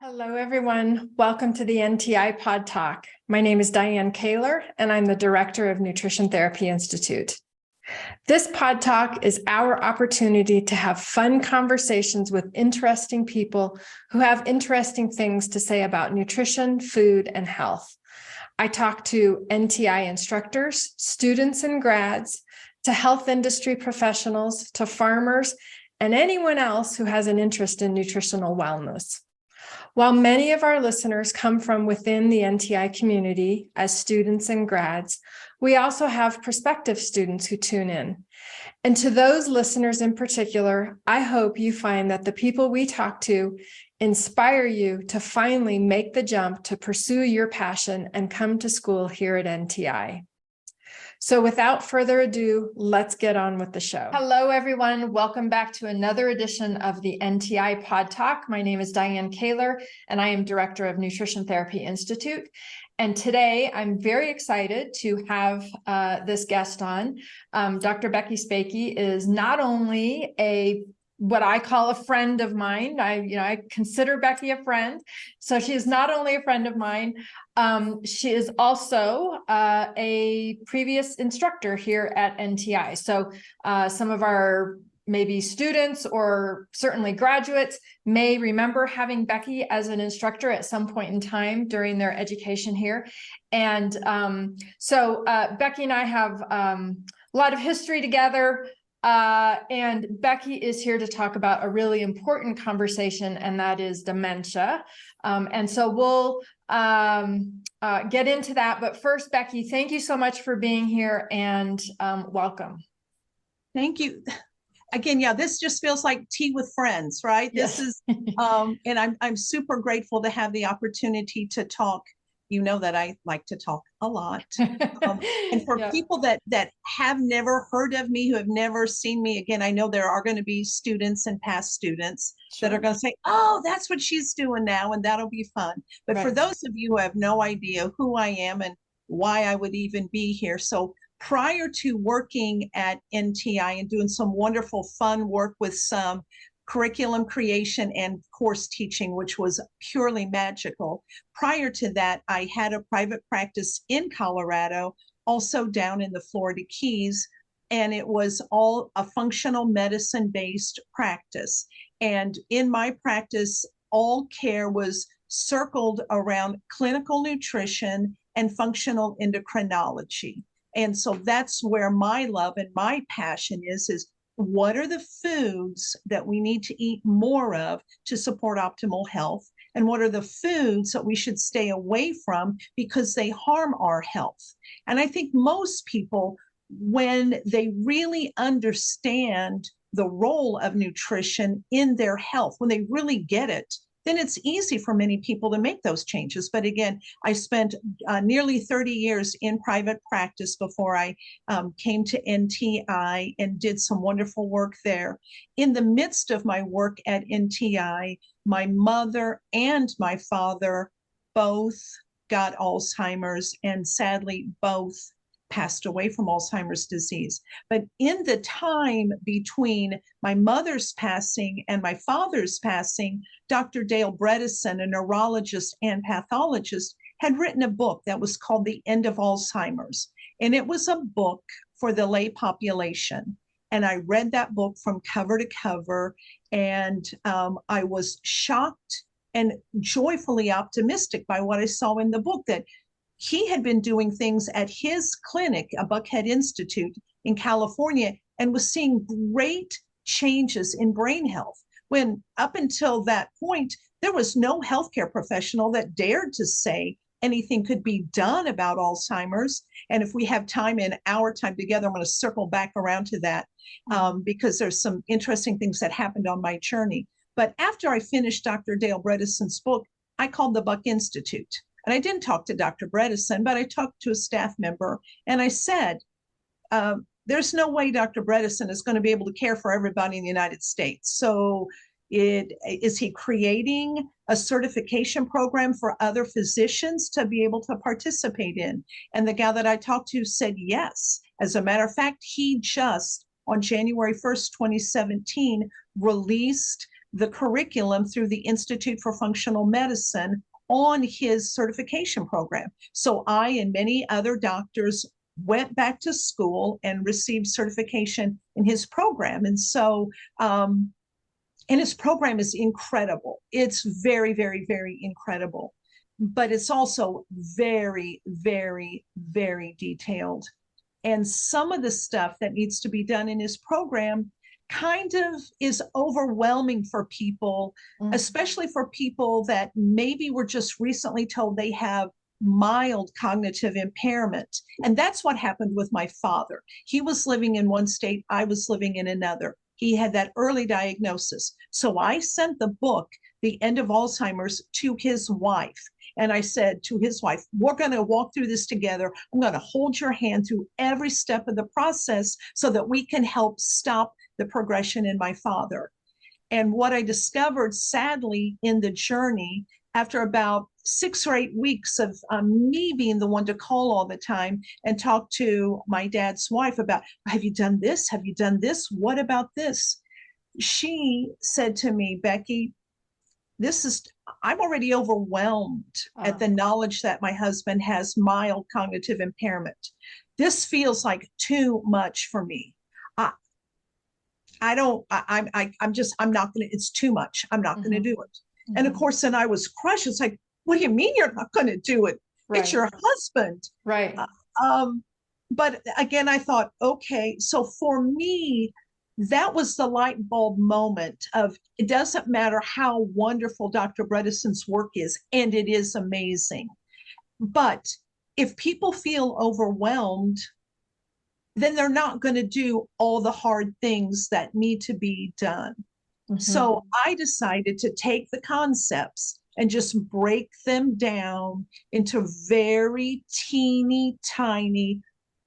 Hello, everyone. Welcome to the NTI Pod Talk. My name is Dianne Kaler, and I'm the Director of Nutrition Therapy Institute. This Pod Talk is our opportunity to have fun conversations with interesting people who have interesting things to say about nutrition, food, and health. I talk to NTI instructors, students and grads, to health industry professionals, to farmers, and anyone else who has an interest in nutritional wellness. While many of our listeners come from within the NTI community as students and grads, we also have prospective students who tune in. And to those listeners in particular, I hope you find that the people we talk to inspire you to finally make the jump to pursue your passion and come to school here at NTI. So without further ado, let's get on with the show. Hello, everyone. Welcome back to another edition of the NTI Pod Talk. My name is Dianne Kaler, and I am Director of Nutrition Therapy Institute. And today, I'm very excited to have this guest on. Dr. Becky Spacke is not only what I call a friend of mine. I consider Becky a friend. So she is not only a friend of mine, she is also a previous instructor here at NTI. So some of our maybe students or certainly graduates may remember having Becky as an instructor at some point in time during their education here. And so Becky and I have a lot of history together. And Becky is here to talk about a really important conversation, and that is dementia. And so we'll get into that. But first, Becky, thank you so much for being here and welcome. Thank you. Again, yeah, this just feels like tea with friends, right? Yes. This is, and I'm super grateful to have the opportunity to talk. You know that I like to talk a lot. And for people that have never heard of me, who have never seen me, again, I know there are going to be students and past students that are going to say, oh, that's what she's doing now, and that'll be fun. But for those of you who have no idea who I am and why I would even be here. So prior to working at NTI and doing some wonderful fun work with some curriculum creation and course teaching, which was purely magical. Prior to that, I had a private practice in Colorado, also down in the Florida Keys, and it was all a functional medicine-based practice. And in my practice, all care was circled around clinical nutrition and functional endocrinology. And so that's where my love and my passion is what are the foods that we need to eat more of to support optimal health? And what are the foods that we should stay away from because they harm our health? And I think most people, when they really understand the role of nutrition in their health, when they really get it, then it's easy for many people to make those changes. But again, I spent nearly 30 years in private practice before I came to NTI and did some wonderful work there. In the midst of my work at NTI, my mother and my father both got Alzheimer's, and sadly both passed away from Alzheimer's disease. But in the time between my mother's passing and my father's passing, Dr. Dale Bredesen, a neurologist and pathologist, had written a book that was called The End of Alzheimer's. And it was a book for the lay population. And I read that book from cover to cover, and I was shocked and joyfully optimistic by what I saw in the book, that he had been doing things at his clinic, a Buckhead Institute in California, and was seeing great changes in brain health. When up until that point, there was no healthcare professional that dared to say anything could be done about Alzheimer's. And if we have time in our time together, I'm going to circle back around to that because there's some interesting things that happened on my journey. But after I finished Dr. Dale Bredesen's book, I called the Buck Institute. And I didn't talk to Dr. Bredesen, but I talked to a staff member, and I said, there's no way Dr. Bredesen is going to be able to care for everybody in the United States. So is he creating a certification program for other physicians to be able to participate in? And the gal that I talked to said yes. As a matter of fact, he just, on January 1st, 2017, released the curriculum through the Institute for Functional Medicine on his certification program. So I and many other doctors went back to school and received certification in his program. And so, and his program is incredible. It's very, very, very incredible. But it's also very, very, very detailed. And some of the stuff that needs to be done in his program kind of is overwhelming for people, especially for people that maybe were just recently told they have mild cognitive impairment. And that's what happened with my father. He was living in one state, I was living in another. He had that early diagnosis. So I sent the book, The End of Alzheimer's, to his wife. And I said to his wife, we're going to walk through this together. I'm going to hold your hand through every step of the process so that we can help stop the progression in my father. And what I discovered, sadly, in the journey, after about 6 or 8 weeks of me being the one to call all the time and talk to my dad's wife about, have you done this? Have you done this? What about this? She said to me, Becky, I'm already overwhelmed at the knowledge that my husband has mild cognitive impairment. This feels like too much for me. I'm not going to, it's too much. I'm not going to do it. And of course, then I was crushed. It's like, what do you mean you're not going to do it? Right. It's your husband. Right. But again, I thought, okay, so for me, that was the light bulb moment of, it doesn't matter how wonderful Dr. Bredesen's work is, and it is amazing. But if people feel overwhelmed, then they're not going to do all the hard things that need to be done. So I decided to take the concepts and just break them down into very teeny tiny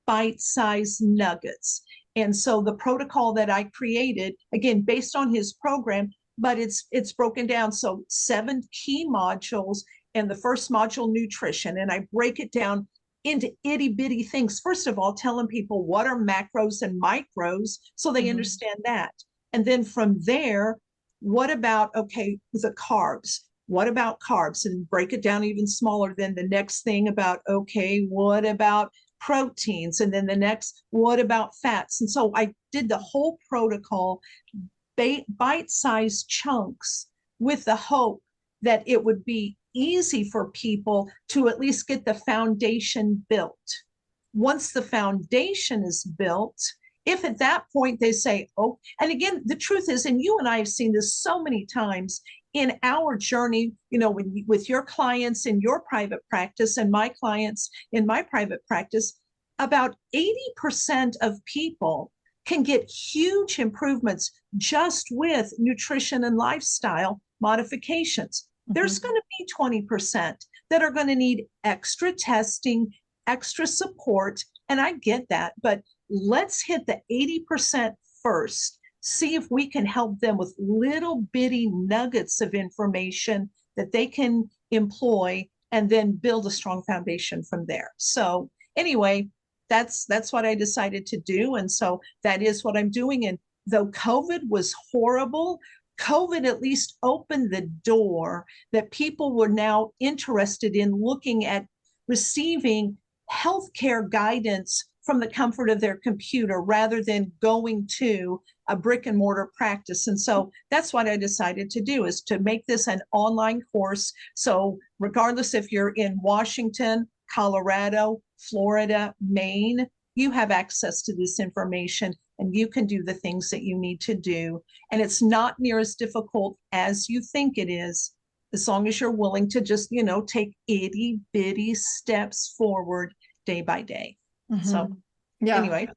bite-sized nuggets. And so the protocol that I created, again, based on his program, but it's broken down. So 7 key modules, and the first module, nutrition. And I break it down into itty bitty things. First of all, telling people what are macros and micros so they understand that. And then from there, what about, okay, the carbs? What about carbs? And break it down even smaller. Then the next thing about, okay, what about proteins? And then the next, what about fats? And so I did the whole protocol, bite-sized chunks, with the hope that it would be easy for people to at least get the foundation built. Once the foundation is built, if at that point they say, oh, and again, the truth is, and you and I have seen this so many times in our journey, with your clients in your private practice and my clients in my private practice, about 80% of people can get huge improvements just with nutrition and lifestyle modifications. There's going to be 20% that are going to need extra testing, extra support, and I get that, but let's hit the 80% first. See if we can help them with little bitty nuggets of information that they can employ, and then build a strong foundation from there. So anyway, that's what I decided to do. And so that is what I'm doing. And though COVID was horrible, COVID at least opened the door that people were now interested in looking at receiving healthcare guidance from the comfort of their computer rather than going to a brick and mortar practice. And so that's what I decided to do, is to make this an online course. So regardless if you're in Washington, Colorado, Florida, Maine, you have access to this information and you can do the things that you need to do. And it's not near as difficult as you think it is, as long as you're willing to just, take itty bitty steps forward day by day. So anyway,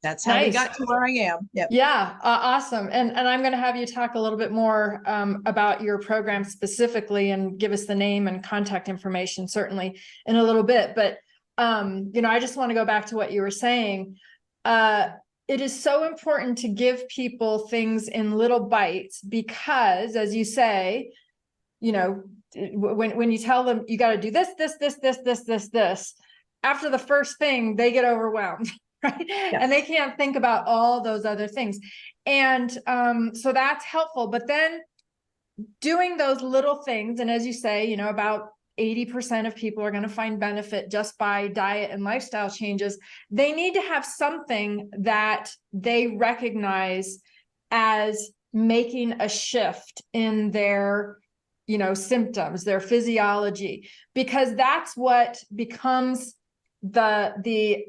that's how we got to where I am. Yep. Yeah. Awesome. And I'm going to have you talk a little bit more about your program specifically, and give us the name and contact information certainly in a little bit. But, I just want to go back to what you were saying. It is so important to give people things in little bites, because as you say, when you tell them you got to do this, after the first thing, they get overwhelmed, right? Yes. And they can't think about all those other things. And so that's helpful. But then doing those little things, and as you say, you know, about 80% of people are going to find benefit just by diet and lifestyle changes. They need to have something that they recognize as making a shift in their, you know, symptoms, their physiology, because that's what becomes the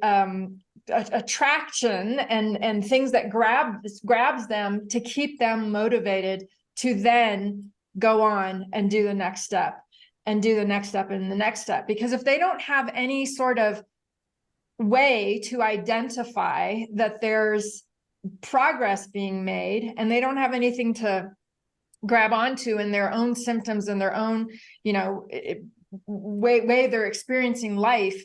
attraction and things that grabs them to keep them motivated to then go on and do the next step and do the next step and the next step. Because if they don't have any sort of way to identify that there's progress being made, and they don't have anything to grab onto in their own symptoms and their own, you know, way they're experiencing life,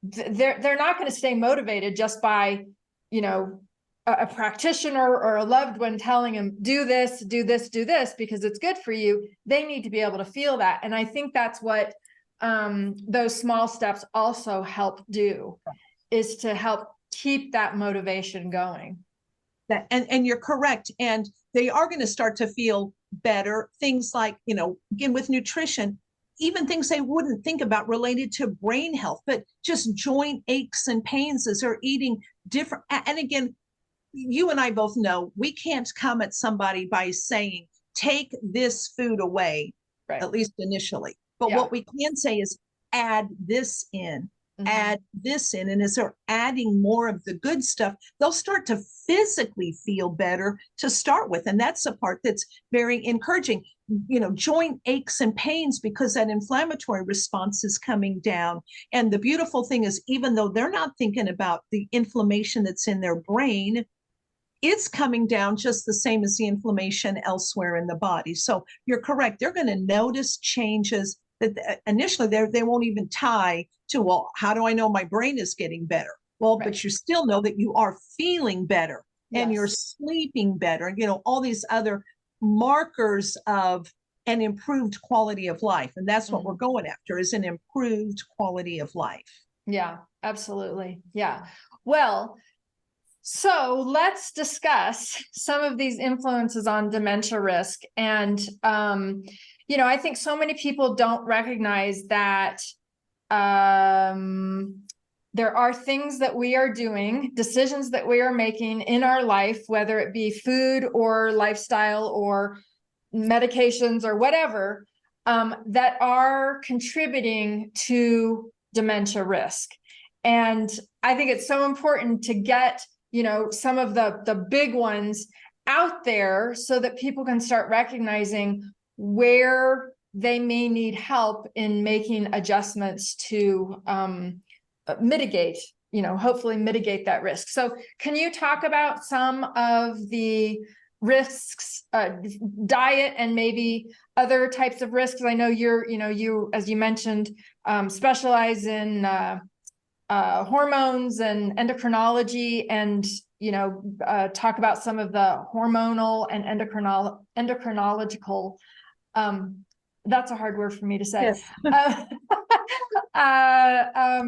they're not going to stay motivated just by, you know, a practitioner or a loved one telling them, do this, do this, do this, because it's good for you. They need to be able to feel that. And I think that's what those small steps also help do, is to help keep that motivation going. And you're correct. And they are going to start to feel better. Things like, you know, again, with nutrition, even things they wouldn't think about related to brain health, but just joint aches and pains as they're eating different. And again, you and I both know we can't come at somebody by saying, take this food away, right, at least initially. But what we can say is add this in, add this in. And as they're adding more of the good stuff, they'll start to physically feel better to start with. And that's the part that's very encouraging. You know, joint aches and pains, because that inflammatory response is coming down. And the beautiful thing is, even though they're not thinking about the inflammation that's in their brain, it's coming down just the same as the inflammation elsewhere in the body. So you're correct. They're going to notice changes that initially they won't even tie to, well, how do I know my brain is getting better? Well, right, but you still know that you are feeling better, and you're sleeping better, and, you know, all these other markers of an improved quality of life. And that's what we're going after, is an improved quality of life. Yeah, absolutely. Yeah. Well, so let's discuss some of these influences on dementia risk. And, you know, I think so many people don't recognize that there are things that we are doing, decisions that we are making in our life, whether it be food or lifestyle or medications or whatever, that are contributing to dementia risk. And I think it's so important to get, you know, some of the big ones out there so that people can start recognizing where they may need help in making adjustments to mitigate, you know, hopefully mitigate that risk. So can you talk about some of the risks, diet and maybe other types of risks? I know you, as you mentioned, specialize in hormones and endocrinology, and, you know, talk about some of the hormonal and endocrinological, that's a hard word for me to say, yes.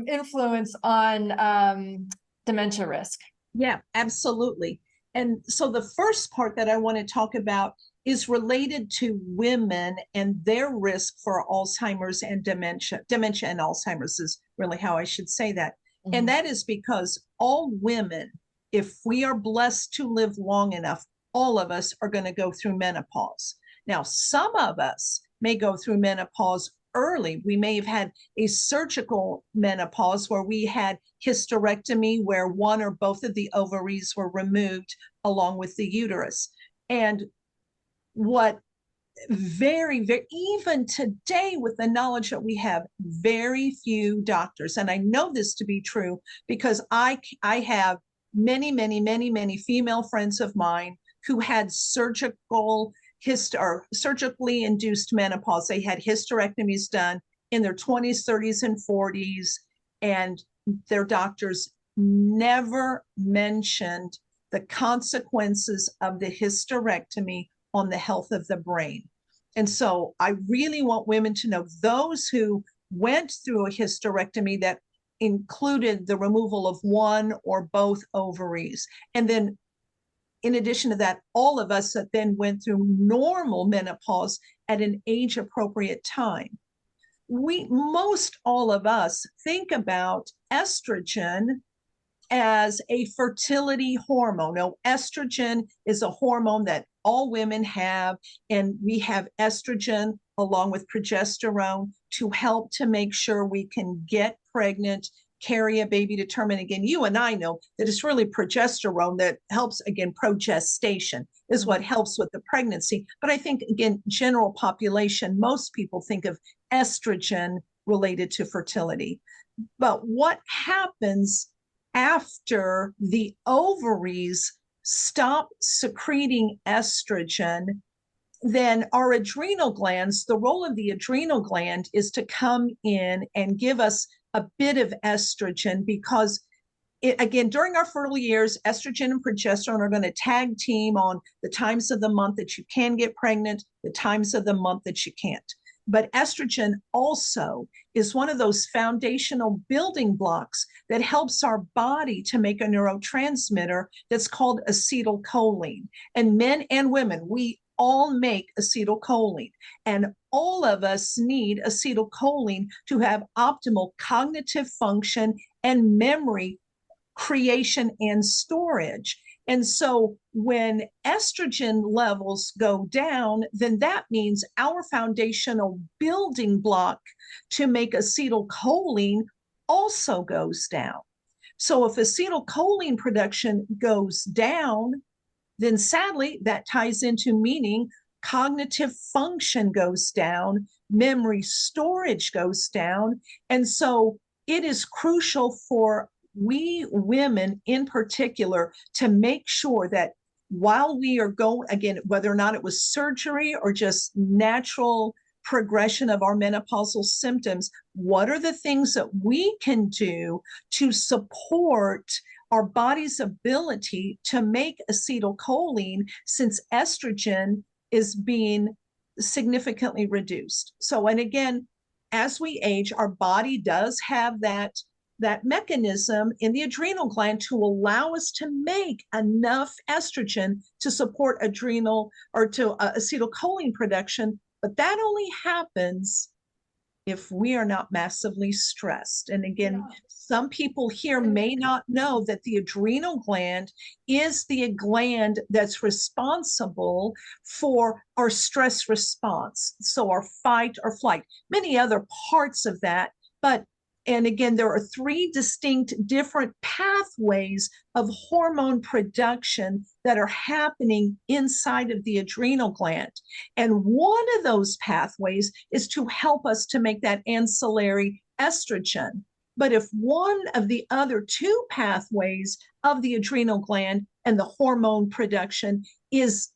Influence on dementia risk. Yeah, absolutely. And so the first part that I want to talk about is related to women and their risk for Alzheimer's and dementia. Dementia and Alzheimer's is really how I should say that. And that is because all women, if we are blessed to live long enough, all of us are going to go through menopause. Now, some of us may go through menopause early. We may have had a surgical menopause where we had hysterectomy, where one or both of the ovaries were removed along with the uterus. And what very, even today, with the knowledge that we have, very few doctors, and I know this to be true because I have many female friends of mine who had surgically induced menopause. They had hysterectomies done in their 20s, 30s, and 40s, and their doctors never mentioned the consequences of the hysterectomy on the health of the brain. And so I really want women to know, those who went through a hysterectomy that included the removal of one or both ovaries, and then in addition to that, all of us that then went through normal menopause at an age appropriate time. Most all of us think about estrogen as a fertility hormone. Now, estrogen is a hormone that all women have, and we have estrogen along with progesterone to help to make sure we can get pregnant, carry a baby to term. And again, you and I know that it's really progesterone that helps, again, progestation is what helps with the pregnancy. But I think, again, general population, most people think of estrogen related to fertility. But what happens after the ovaries stop secreting estrogen? Then our adrenal glands, the role of the adrenal gland is to come in and give us a bit of estrogen, because again, during our fertile years, estrogen and progesterone are going to tag team on the times of the month that you can get pregnant, the times of the month that you can't. But estrogen also is one of those foundational building blocks that helps our body to make a neurotransmitter that's called acetylcholine. And men and women, we all make acetylcholine, and all of us need acetylcholine to have optimal cognitive function and memory creation and storage. And so when estrogen levels go down, then that means our foundational building block to make acetylcholine also goes down. So if acetylcholine production goes down, then sadly that ties into meaning cognitive function goes down, memory storage goes down. And so it is crucial for we women in particular to make sure that while we are going, again, whether or not it was surgery or just natural progression of our menopausal symptoms, what are the things that we can do to support our body's ability to make acetylcholine, since estrogen is being significantly reduced? So, and again, as we age, our body does have that mechanism in the adrenal gland to allow us to make enough estrogen to support adrenal or to acetylcholine production. But that only happens if we are not massively stressed. And again, some people here may not know that the adrenal gland is the gland that's responsible for our stress response. So our fight or flight, many other parts of that. And again, there are 3 distinct different pathways of hormone production that are happening inside of the adrenal gland. And one of those pathways is to help us to make that ancillary estrogen. But if one of the other 2 pathways of the adrenal gland and the hormone production is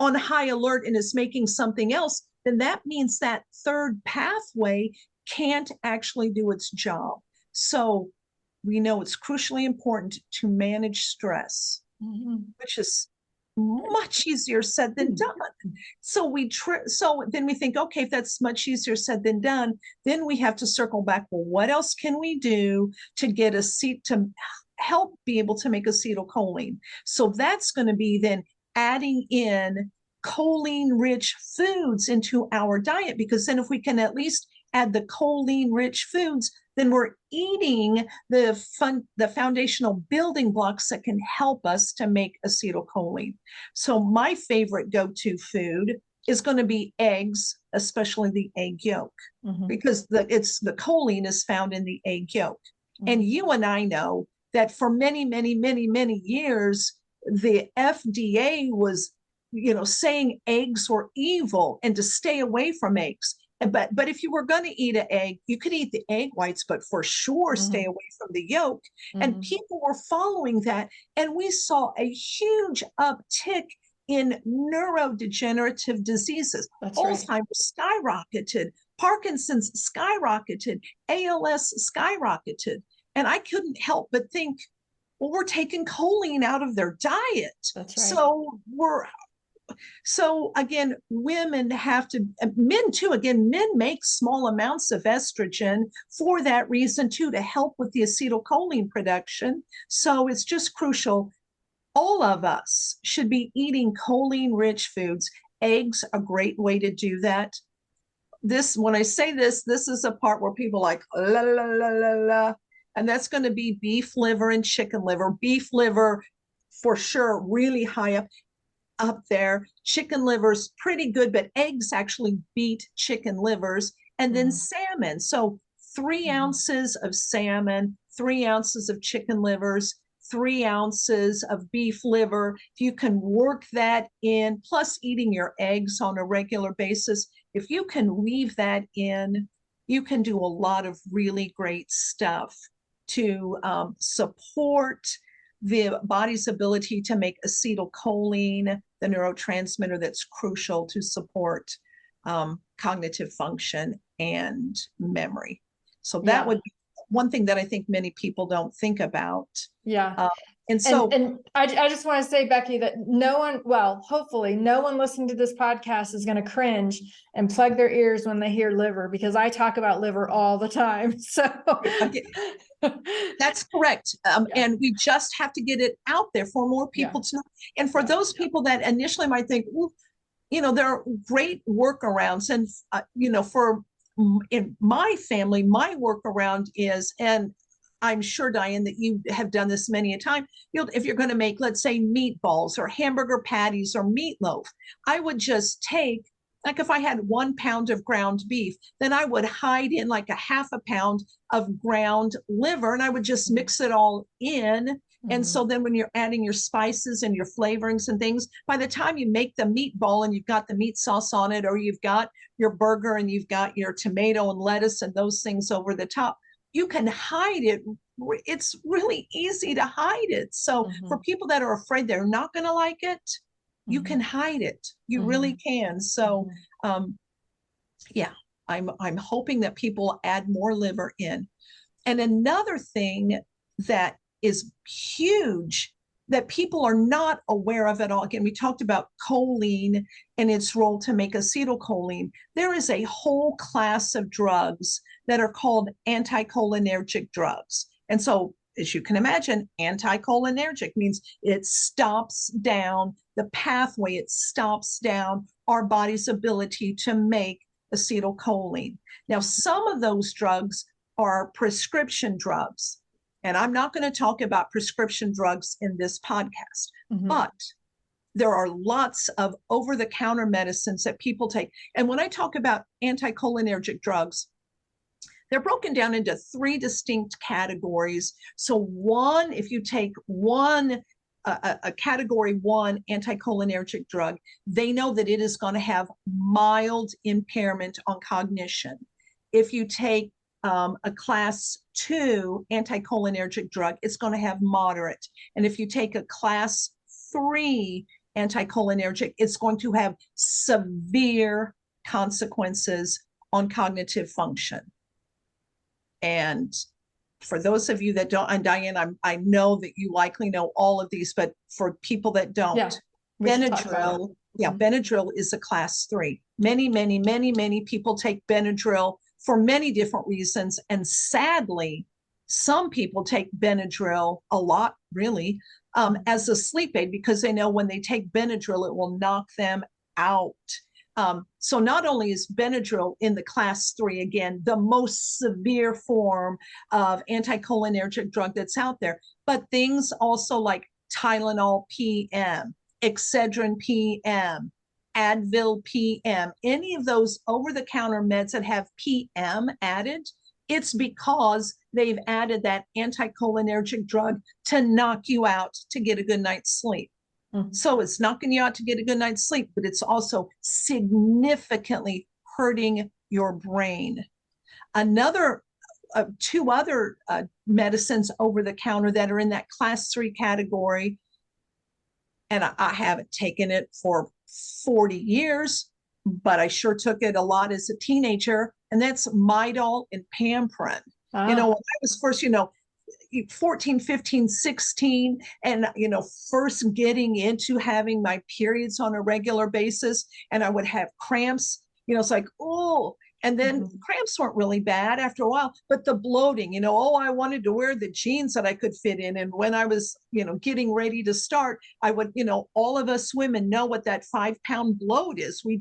on high alert and is making something else, then that means that 3rd pathway can't actually do its job. So we know it's crucially important to manage stress, which is much easier said than done. So so then we think, okay, if that's much easier said than done, then we have to circle back. Well, what else can we do to get to help be able to make acetylcholine? So that's going to be then adding in choline-rich foods into our diet, because then if we can at least add the choline-rich foods, then we're eating the foundational building blocks that can help us to make acetylcholine. So my favorite go-to food is going to be eggs, especially the egg yolk, because the choline is found in the egg yolk. And you and I know that for many, many, many, many years, the FDA was, saying eggs were evil and to stay away from eggs. But if you were going to eat an egg, you could eat the egg whites, but for sure stay away from the yolk. And people were following that. And we saw a huge uptick in neurodegenerative diseases. Alzheimer's skyrocketed, Parkinson's skyrocketed, ALS skyrocketed. And I couldn't help but think, well, we're taking choline out of their diet. That's right. So again, women have to, men too, again, men make small amounts of estrogen for that reason too, to help with the acetylcholine production. So it's just crucial. all of us should be eating choline-rich foods. Eggs, a great way to do that. When I say this is a part where people like la la la la la, and that's going to be beef liver and chicken liver. Beef liver, for sure, really high up there. Chicken liver's pretty good, but eggs actually beat chicken livers. And then salmon. So 3 ounces of salmon, 3 ounces of chicken livers, 3 ounces of beef liver. If you can work that in, plus eating your eggs on a regular basis, if you can weave that in, you can do a lot of really great stuff to support the body's ability to make acetylcholine, the neurotransmitter that's crucial to support cognitive function and memory. So that would be one thing that I think many people don't think about. Yeah. And so I just want to say, Becky, that hopefully no one listening to this podcast is going to cringe and plug their ears when they hear liver, because I talk about liver all the time. So that's correct. And we just have to get it out there for more people to know. And for those people that initially might think, there are great workarounds. And, in my family, my workaround is, and I'm sure, Dianne, that you have done this many a time. If you're going to make, let's say, meatballs or hamburger patties or meatloaf, I would just take, like if I had 1 pound of ground beef, then I would hide in like a half a pound of ground liver, and I would just mix it all in. And so then when you're adding your spices and your flavorings and things, by the time you make the meatball and you've got the meat sauce on it, or you've got your burger and you've got your tomato and lettuce and those things over the top, you can hide it. It's really easy to hide it. So for people that are afraid they're not going to like it, you can hide it. You really can. So I'm hoping that people add more liver in. And another thing that is huge that people are not aware of at all. Again, we talked about choline and its role to make acetylcholine. There is a whole class of drugs that are called anticholinergic drugs. And so, as you can imagine, anticholinergic means it stops down the pathway, it stops down our body's ability to make acetylcholine. Now, some of those drugs are prescription drugs. And I'm not going to talk about prescription drugs in this podcast, but there are lots of over-the-counter medicines that people take. And when I talk about anticholinergic drugs, they're broken down into 3 distinct categories. So one, if you take a category 1 anticholinergic drug, they know that it is going to have mild impairment on cognition. If you take a class 2 anticholinergic drug, it's going to have moderate. And if you take a class 3 anticholinergic, it's going to have severe consequences on cognitive function. And for those of you that don't, and Dianne, I know that you likely know all of these, but for people that don't, Benadryl, Benadryl is a class 3. Many people take Benadryl for many different reasons. And sadly, some people take Benadryl a lot, really, as a sleep aid, because they know when they take Benadryl, it will knock them out. So not only is Benadryl in the class 3, again, the most severe form of anticholinergic drug that's out there, but things also like Tylenol PM, Excedrin PM, Advil PM, any of those over-the-counter meds that have PM added, it's because they've added that anticholinergic drug to knock you out to get a good night's sleep. So it's knocking you out to get a good night's sleep, but it's also significantly hurting your brain. Another 2 other medicines over the counter that are in that class 3 category, and I haven't taken it for 40 years, but I sure took it a lot as a teenager, and that's Midol and Pamprin. When I was first, 14, 15, 16, and, first getting into having my periods on a regular basis, and I would have cramps, it's like, oh, And then cramps weren't really bad after a while, but the bloating, I wanted to wear the jeans that I could fit in. And when I was, getting ready to start, I would, all of us women know what that 5-pound bloat is. We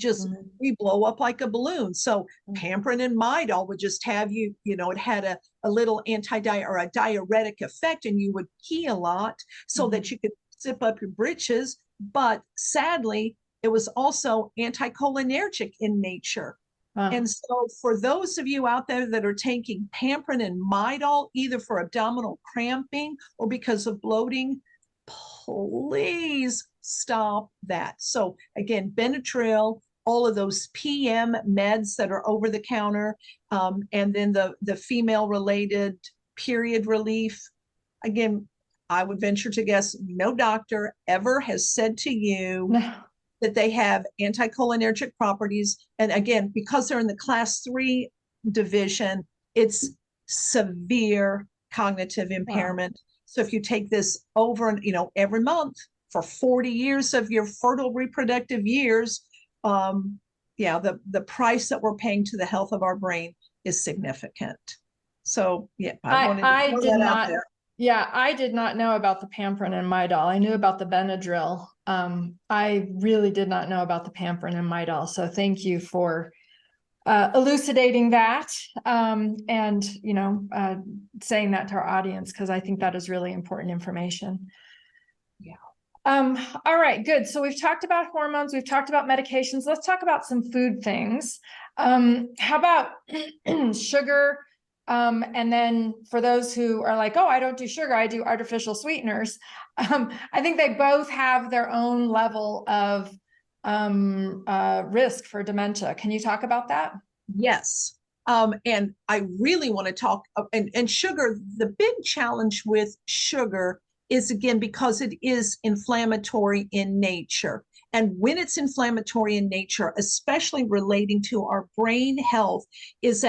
blow up like a balloon. So Pamprin and Midol would just have you, it had a little or a diuretic effect, and you would pee a lot so that you could zip up your britches. But sadly, it was also anticholinergic in nature. And so for those of you out there that are taking Pamprin and Midol, either for abdominal cramping or because of bloating, please stop that. So again, Benadryl, all of those PM meds that are over the counter, and then the female related period relief. Again, I would venture to guess no doctor ever has said to you that they have anticholinergic properties. And again, because they're in the class 3 division, it's severe cognitive impairment. So if you take this over and, every month for 40 years of your fertile reproductive years, the price that we're paying to the health of our brain is significant. So I wanted to throw that out there. Yeah, I did not know about the Pamprin and Midol. I knew about the Benadryl. I really did not know about the Pamprin and Midol. So thank you for elucidating that and, saying that to our audience, because I think that is really important information. Yeah. All right, good. So we've talked about hormones. We've talked about medications. Let's talk about some food things. How about sugar? And then for those who are like, oh, I don't do sugar, I do artificial sweeteners. I think they both have their own level of risk for dementia. Can you talk about that? Yes. And I really want to talk, and sugar, the big challenge with sugar is, again, because it is inflammatory in nature. And when it's inflammatory in nature, especially relating to our brain health, is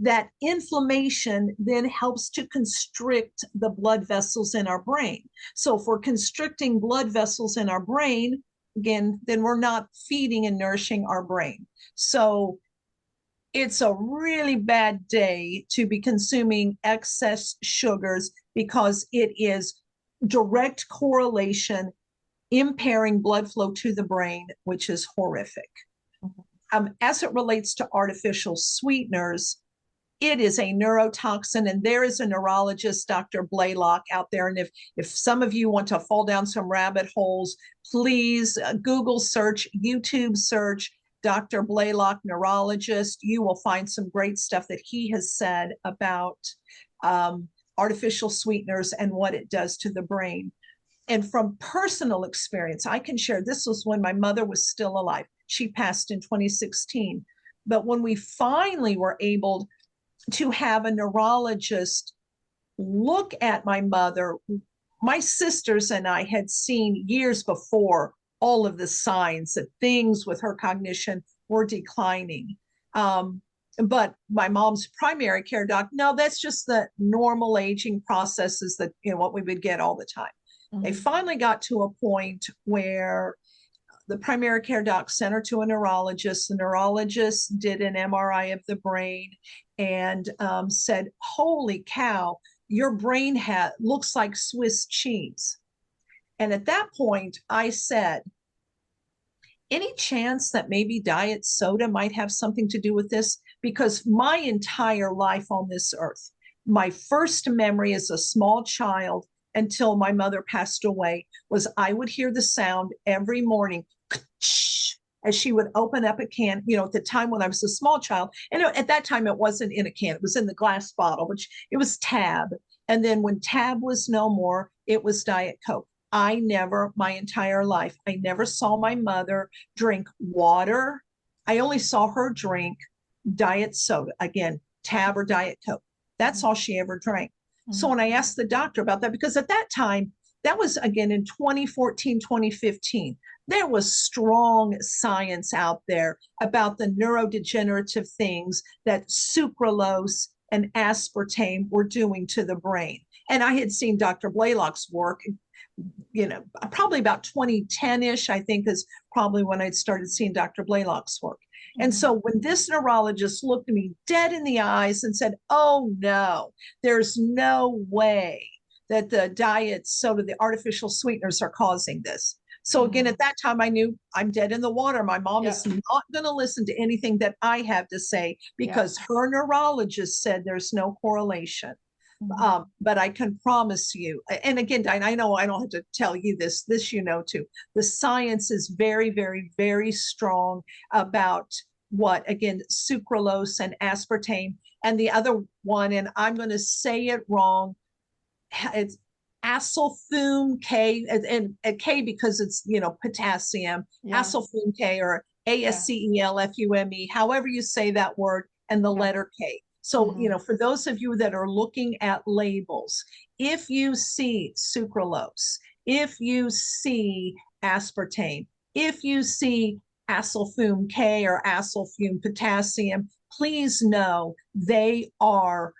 that inflammation then helps to constrict the blood vessels in our brain. So if we're constricting blood vessels in our brain, again, then we're not feeding and nourishing our brain. So it's a really bad day to be consuming excess sugars, because it is direct correlation impairing blood flow to the brain, which is horrific. As it relates to artificial sweeteners, it is a neurotoxin, and there is a neurologist, Dr. Blaylock, out there. And if some of you want to fall down some rabbit holes, please Google search, YouTube search, Dr. Blaylock, neurologist. You will find some great stuff that he has said about artificial sweeteners and what it does to the brain. And from personal experience, I can share, this was when my mother was still alive. She passed in 2016. But when we finally were able to have a neurologist look at my mother, my sisters and I had seen years before all of the signs that things with her cognition were declining. But my mom's primary care doc, no, that's just the normal aging processes that, what we would get all the time. They finally got to a point where the primary care doc sent her to a neurologist. The neurologist did an MRI of the brain and said, holy cow, your brain looks like Swiss cheese. And at that point, I said, any chance that maybe diet soda might have something to do with this? Because my entire life on this earth, my first memory as a small child until my mother passed away was I would hear the sound every morning as she would open up a can, at the time when I was a small child. And at that time, it wasn't in a can, it was in the glass bottle, which it was Tab. And then when Tab was no more, it was Diet Coke. My entire life, I never saw my mother drink water. I only saw her drink diet soda, again, Tab or Diet Coke. That's all she ever drank. So when I asked the doctor about that, because at that time, that was again in 2014, 2015, there was strong science out there about the neurodegenerative things that sucralose and aspartame were doing to the brain. And I had seen Dr. Blaylock's work, probably about 2010-ish, I think is probably when I'd started seeing Dr. Blaylock's work. And so when this neurologist looked me dead in the eyes and said, oh no, there's no way that the diet soda, the artificial sweeteners are causing this. So again, at that time, I knew I'm dead in the water. My mom is not going to listen to anything that I have to say because her neurologist said there's no correlation. But I can promise you, and again, Dianne, I know I don't have to tell you this you know too, the science is very, very, very strong about what, again, sucralose and aspartame, and the other one, and I'm going to say it wrong, it's acylfume K, and K because it's, you know, potassium, acylfume K, or ASCELFUME, however you say that word, and the letter K. So, you know, for those of you that are looking at labels, if you see sucralose, if you see aspartame, if you see acylfume K or acylfume potassium, please know they are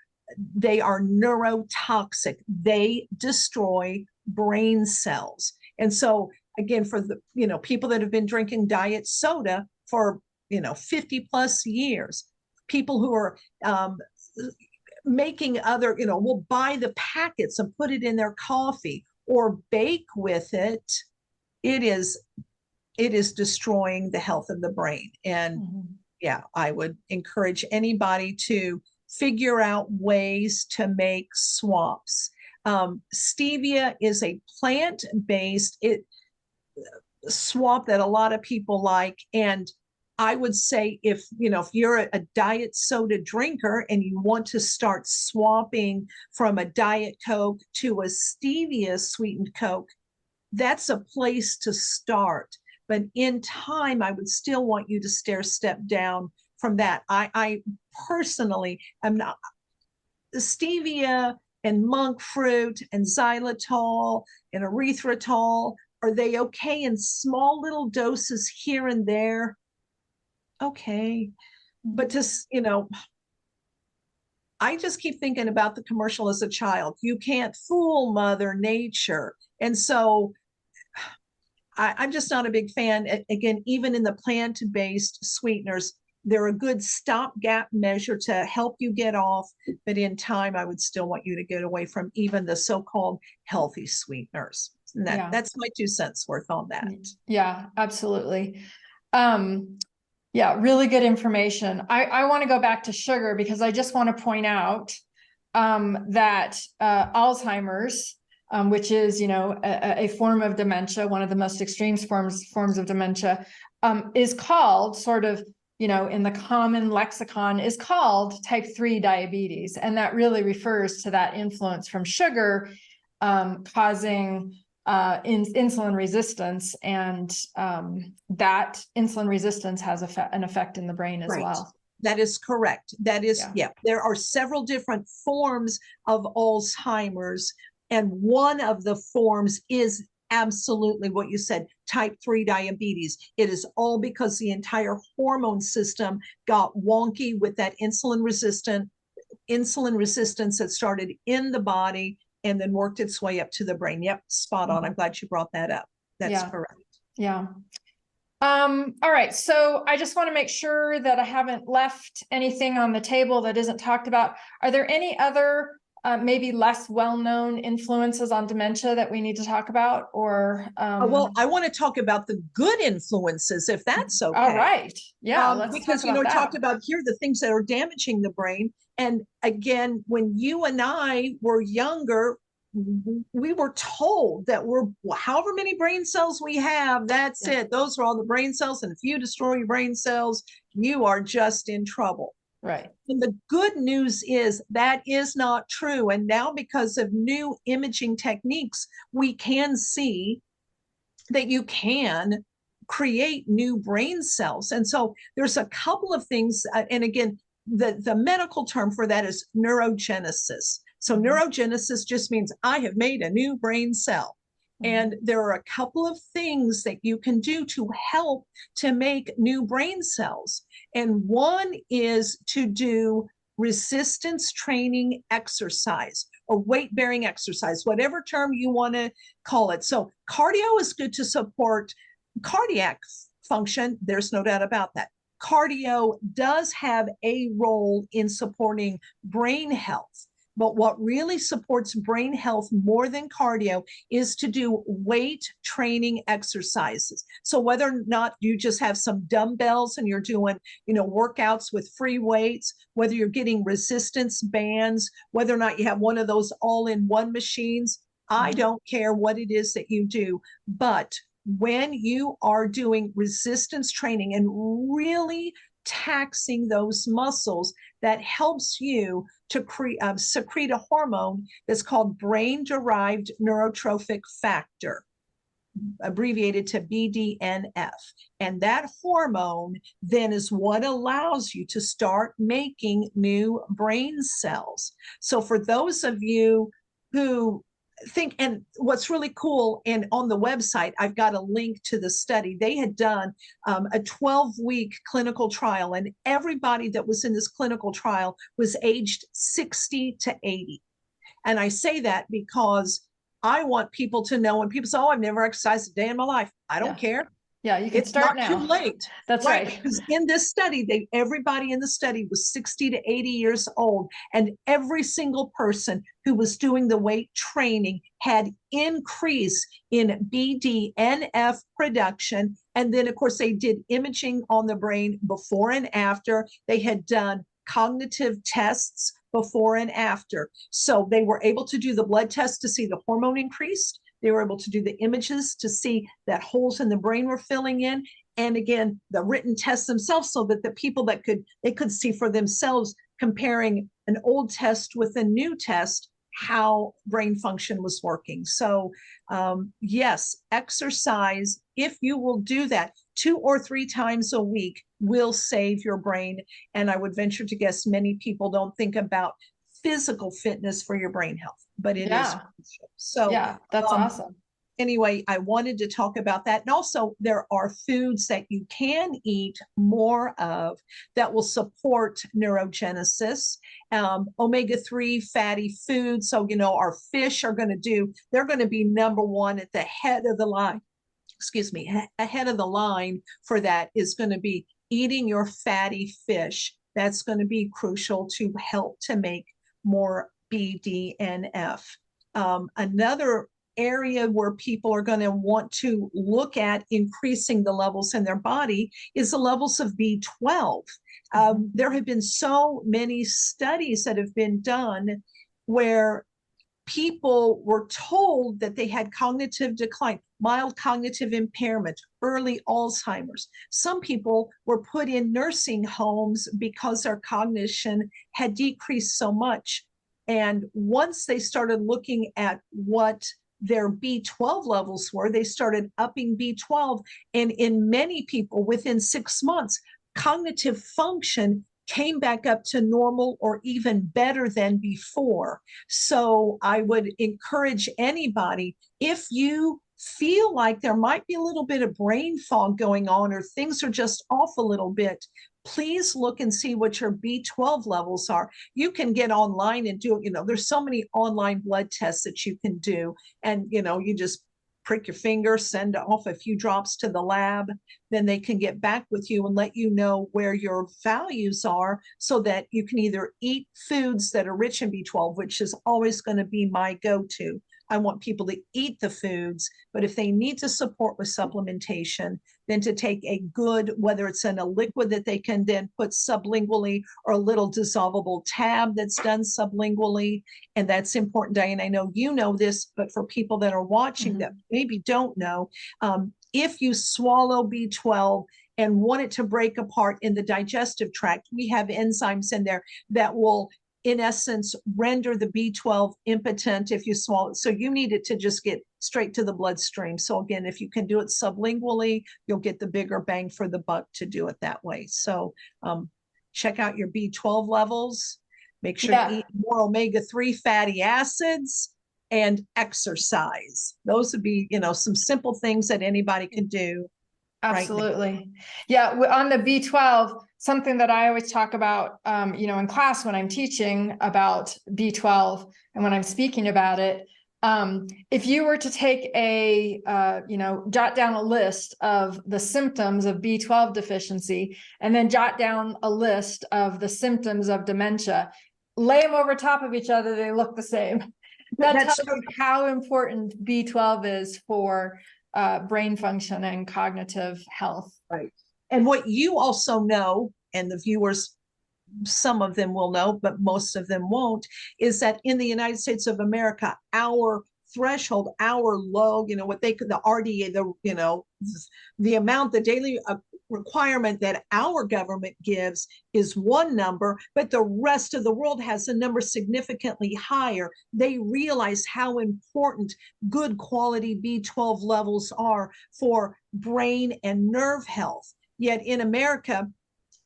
neurotoxic. They destroy brain cells. And so again, for the, you know, people that have been drinking diet soda for, you know, 50 plus years, people who are making other, you know, will buy the packets and put it in their coffee or bake with it, it is destroying the health of the brain. And yeah, I would encourage anybody to figure out ways to make swaps. Stevia is a plant-based swap that a lot of people like. And I would say if you're a diet soda drinker and you want to start swapping from a Diet Coke to a stevia sweetened Coke, that's a place to start. But in time, I would still want you to step down from that. I personally am not. Stevia and monk fruit and xylitol and erythritol, are they okay in small little doses here and there? Okay. But just, you know, I just keep thinking about the commercial as a child. You can't fool Mother Nature. And so I'm just not a big fan. Again, even in the plant-based sweeteners, they're a good stopgap measure to help you get off. But in time, I would still want you to get away from even the so-called healthy sweeteners. And that's my 2 cents worth on that. Yeah, absolutely. Yeah, really good information. I want to go back to sugar because I just want to point out that Alzheimer's, which is, you know, a form of dementia, one of the most extreme forms of dementia, is called sort of, you know, in the common lexicon, is called type 3 diabetes. And that really refers to that influence from sugar causing insulin resistance, and that insulin resistance has an effect in the brain as well. That is correct. That is, there are several different forms of Alzheimer's, and one of the forms is absolutely what you said, type 3 diabetes. It is all because the entire hormone system got wonky with that insulin resistance that started in the body and then worked its way up to the brain. Yep, spot on. I'm glad you brought that up. That's correct. Yeah. All right. So I just want to make sure that I haven't left anything on the table that isn't talked about. Are there any other maybe less well-known influences on dementia that we need to talk about? Or well, I want to talk about the good influences, if that's okay. All right. Yeah. Because, you know, talked about here the things that are damaging the brain. And again, when you and I were younger, we were told that we're however many brain cells we have, that's it. Those are all the brain cells. And if you destroy your brain cells, you are just in trouble. Right. And the good news is that is not true. And now, because of new imaging techniques, we can see that you can create new brain cells. And so there's a couple of things. And again, the medical term for that is neurogenesis. So neurogenesis just means I have made a new brain cell. And there are a couple of things that you can do to help to make new brain cells. And one is to do resistance training exercise or weight-bearing exercise, whatever term you want to call it. So cardio is good to support cardiac function. There's no doubt about that. cardio does have a role in supporting brain health. But what really supports brain health more than cardio is to do weight training exercises. So whether or not you just have some dumbbells and you're doing, workouts with free weights, whether you're getting resistance bands, whether or not you have one of those all-in-one machines, I don't care what it is that you do. But when you are doing resistance training and really taxing those muscles, that helps you to secrete a hormone that's called brain-derived neurotrophic factor, abbreviated to BDNF. And that hormone then is what allows you to start making new brain cells. So for those of you who think, and what's really cool, and on the website, I've got a link to the study. They had done a 12-week clinical trial, and everybody that was in this clinical trial was aged 60 to 80. And I say that because I want people to know when people say, oh, I've never exercised a day in my life. I don't care. Yeah, you can start now. It's not too late. That's right. Because in this study, everybody in the study was 60 to 80 years old, and every single person who was doing the weight training had increase in BDNF production. And then, of course, they did imaging on the brain before and after. They had done cognitive tests before and after. So they were able to do the blood test to see the hormone increased. They were able to do the images to see that holes in the brain were filling in. And again, the written tests themselves, so that the people that they could see for themselves, comparing an old test with a new test, how brain function was working. So yes, exercise, if you will do that 2 or 3 times a week, will save your brain. And I would venture to guess many people don't think about physical fitness for your brain health, but it is. So yeah, that's awesome. Anyway, I wanted to talk about that. And also, there are foods that you can eat more of that will support neurogenesis. Omega-3 fatty foods. So, our fish they're going to be number one at the head of the line. Ahead of the line for that is going to be eating your fatty fish. That's going to be crucial to help to make more BDNF. Another area where people are going to want to look at increasing the levels in their body is the levels of B12. There have been so many studies that have been done where people were told that they had cognitive decline, mild cognitive impairment, early Alzheimer's. Some people were put in nursing homes because their cognition had decreased so much. And once they started looking at what their B12 levels were, they started upping B12. And in many people, within 6 months, cognitive function came back up to normal or even better than before. So I would encourage anybody, if you feel like there might be a little bit of brain fog going on, or things are just off a little bit, please look and see what your B12 levels are. You can get online and do, there's so many online blood tests that you can do. And, you just prick your finger, send off a few drops to the lab, then they can get back with you and let you know where your values are, so that you can either eat foods that are rich in B12, which is always going to be my go-to. I want people to eat the foods, but if they need to support with supplementation, then to take a good, whether it's in a liquid that they can then put sublingually, or a little dissolvable tab that's done sublingually. And that's important, Dianne. I know you know this, but for people that are watching that maybe don't know, if you swallow B12 and want it to break apart in the digestive tract, we have enzymes in there that will, in essence, render the B12 impotent if you swallow it. So you need it to just get straight to the bloodstream. So again, if you can do it sublingually, you'll get the bigger bang for the buck to do it that way. So check out your B12 levels. Make sure to eat more omega-3 fatty acids and exercise. Those would be, some simple things that anybody can do. Absolutely. Right, yeah. On the B12, something that I always talk about, in class when I'm teaching about B12 and when I'm speaking about it, If you were to take jot down a list of the symptoms of B12 deficiency, and then jot down a list of the symptoms of dementia, lay them over top of each other, they look the same. That tells you how important B12 is for brain function and cognitive health. Right. And what you also know, and the viewers, some of them will know, but most of them won't, is that in the United States of America, our threshold, our low, what they could, the RDA, the amount, the daily requirement that our government gives is one number, but the rest of the world has a number significantly higher. They realize how important good quality B12 levels are for brain and nerve health. Yet in America,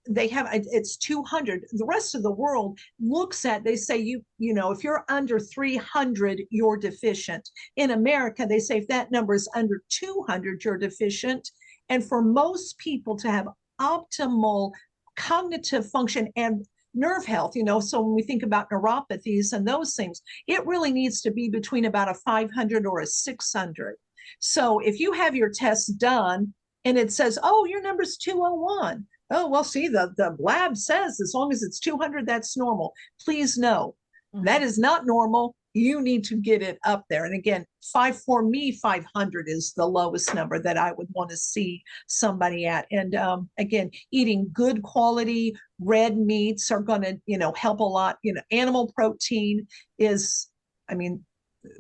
they have, it's 200. The rest of the world looks at, they say, if you're under 300, you're deficient. In America, they say if that number is under 200, you're deficient. And for most people to have optimal cognitive function and nerve health, so when we think about neuropathies and those things, it really needs to be between about a 500 or a 600. So if you have your test done and it says, oh, your number's 201. Oh, well, see, the lab says as long as it's 200, that's normal. Please know that is not normal. You need to get it up there. And again, 500 is the lowest number that I would want to see somebody at. And again, eating good quality red meats are going to, help a lot. Animal protein is,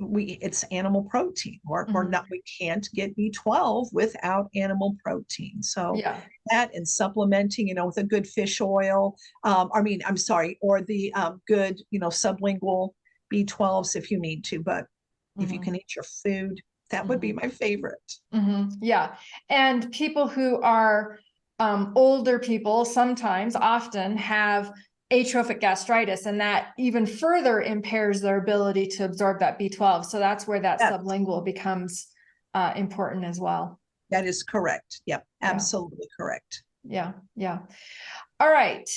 it's animal protein. We can't get B12 without animal protein. So that and supplementing, with a good fish oil, or the good, sublingual B12s if you need to, but if you can eat your food, that would be my favorite. Yeah. And people who are older people often have atrophic gastritis, and that even further impairs their ability to absorb that B12. So that's where that sublingual becomes important as well. That is correct. Yep. Absolutely correct. Yeah. All right.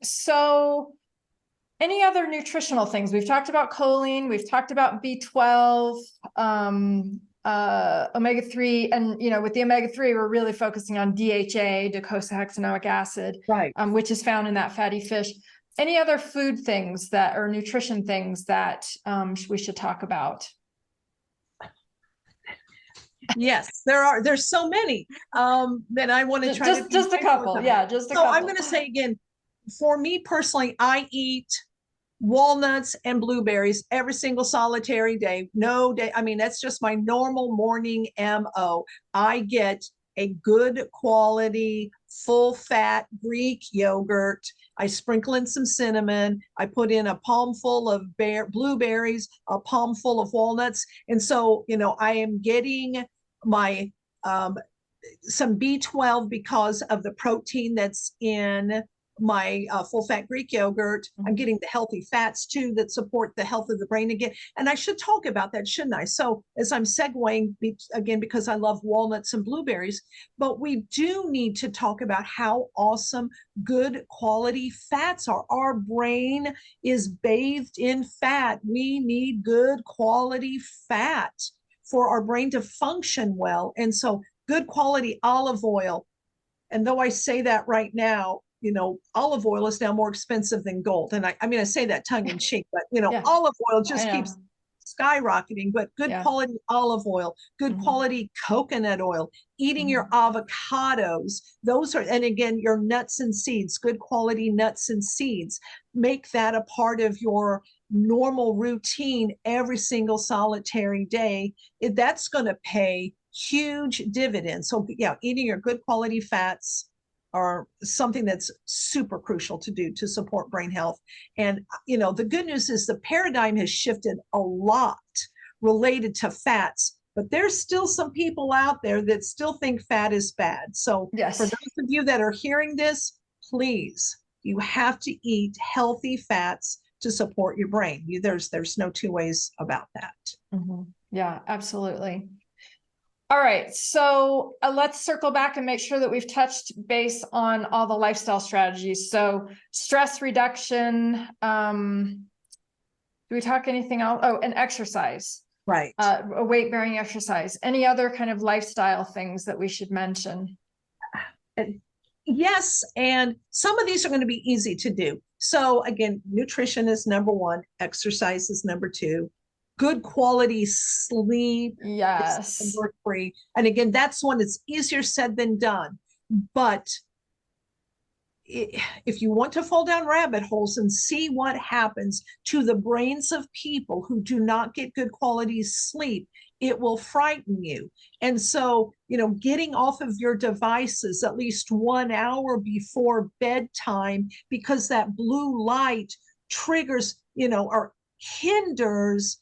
So any other nutritional things? We've talked about choline, we've talked about B12, omega-3, and with the omega-3 we're really focusing on DHA, docosahexaenoic acid, right, which is found in that fatty fish. Any other food things or nutrition things that we should talk about? Yes, there's so many that I want to try just a couple. Just a couple. I'm going to say again, for me personally, I eat walnuts and blueberries every single solitary day. No day. That's just my normal morning MO. I get a good quality, full fat Greek yogurt. I sprinkle in some cinnamon. I put in a palmful of blueberries, a palmful of walnuts. And so, I am getting my some B12 because of the protein that's in my full fat Greek yogurt. I'm getting the healthy fats too that support the health of the brain again. And I should talk about that, shouldn't I? So as I'm segueing again, because I love walnuts and blueberries, but we do need to talk about how awesome good quality fats are. Our brain is bathed in fat. We need good quality fat for our brain to function well. And so good quality olive oil. And though I say that right now, olive oil is now more expensive than gold. And I say that tongue in cheek, but olive oil just keeps skyrocketing. But good quality olive oil, good quality coconut oil, eating your avocados, those are, and again, your nuts and seeds, good quality nuts and seeds. Make that a part of your normal routine every single solitary day. That's going to pay huge dividends. So eating your good quality fats are something that's super crucial to do to support brain health. And, the good news is the paradigm has shifted a lot related to fats, but there's still some people out there that still think fat is bad. So for those of you that are hearing this, please, you have to eat healthy fats to support your brain. There's no two ways about that. Yeah, absolutely. All right, so let's circle back and make sure that we've touched base on all the lifestyle strategies. So stress reduction, Do we talk anything else? Oh, and exercise, Right. a weight-bearing exercise. Any other kind of lifestyle things that we should mention? Yes, and some of these are going to be easy to do. So again, nutrition is number one, exercise is number two, good quality sleep Yes. is number three. And again, that's one that's easier said than done. But if you want to fall down rabbit holes and see what happens to the brains of people who do not get good quality sleep, it will frighten you. And so, getting off of your devices at least 1 hour before bedtime, because that blue light triggers, or hinders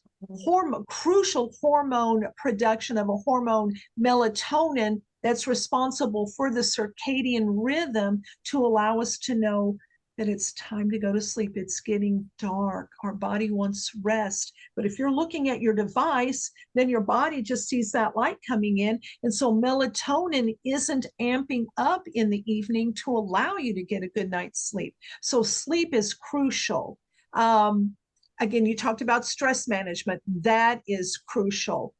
crucial hormone production of a hormone, melatonin, that's responsible for the circadian rhythm to allow us to know that it's time to go to sleep. It's getting dark. Our body wants rest. But if you're looking at your device, then your body just sees that light coming in. And so melatonin isn't amping up in the evening to allow you to get a good night's sleep. So sleep is crucial. Again, you talked about stress management. That is crucial.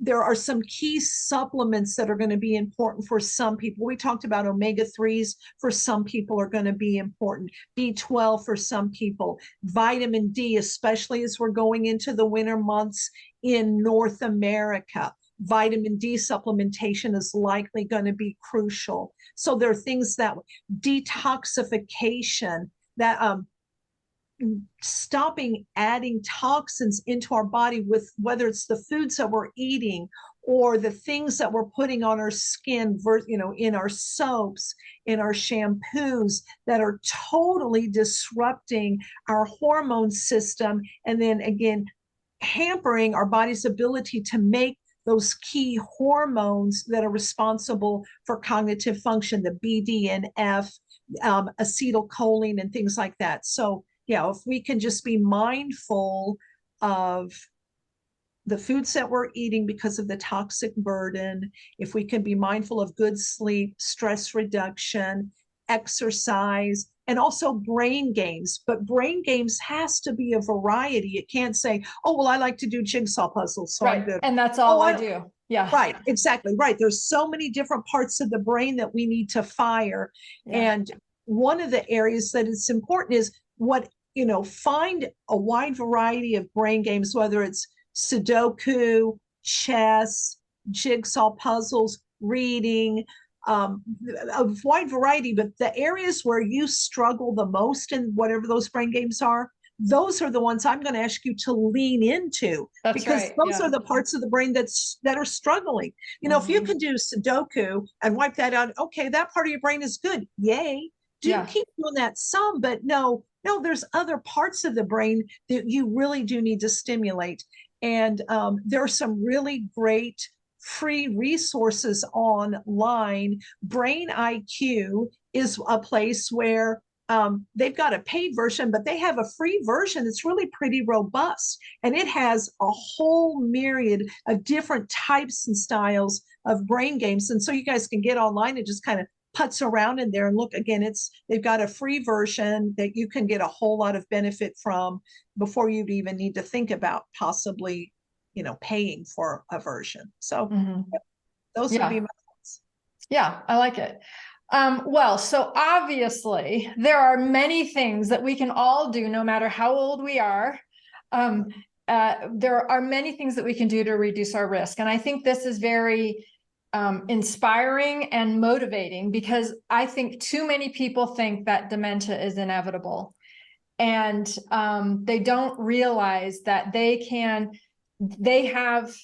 There are some key supplements that are going to be important for some people. We talked about omega-3s for some people are going to be important. B12 for some people. Vitamin D, especially as we're going into the winter months in North America. Vitamin D supplementation is likely going to be crucial. So there are things that detoxification, that stopping adding toxins into our body with whether it's the foods that we're eating or the things that we're putting on our skin, in our soaps, in our shampoos, that are totally disrupting our hormone system. And then again, hampering our body's ability to make those key hormones that are responsible for cognitive function, the BDNF, acetylcholine, and things like that. So yeah, if we can just be mindful of the foods that we're eating because of the toxic burden, if we can be mindful of good sleep, stress reduction, exercise, and also brain games. But brain games has to be a variety. It can't say, oh, well, I like to do jigsaw puzzles, so I'm good. And that's all I do. Yeah. Right, exactly. Right. There's so many different parts of the brain that we need to fire. Yeah. And one of the areas that is important is find a wide variety of brain games, whether it's Sudoku, chess, jigsaw puzzles, reading, a wide variety. But the areas where you struggle the most in whatever those brain games are, those are the ones I'm going to ask you to lean into. That's because right. Those are the parts of the brain that are struggling. If you can do Sudoku and wipe that out, okay, that part of your brain is good. Yay. Keep doing that some, but no, there's other parts of the brain that you really do need to stimulate. And there are some really great free resources online. Brain IQ is a place where they've got a paid version, but they have a free version that's really pretty robust. And it has a whole myriad of different types and styles of brain games. And so you guys can get online and just kind of putz around in there and look. Again, they've got a free version that you can get a whole lot of benefit from before you'd even need to think about possibly, paying for a version. So those would be my thoughts. Yeah, I like it. Well, so obviously there are many things that we can all do no matter how old we are. There are many things that we can do to reduce our risk. And I think this is very inspiring and motivating, because I think too many people think that dementia is inevitable, and they don't realize that they have,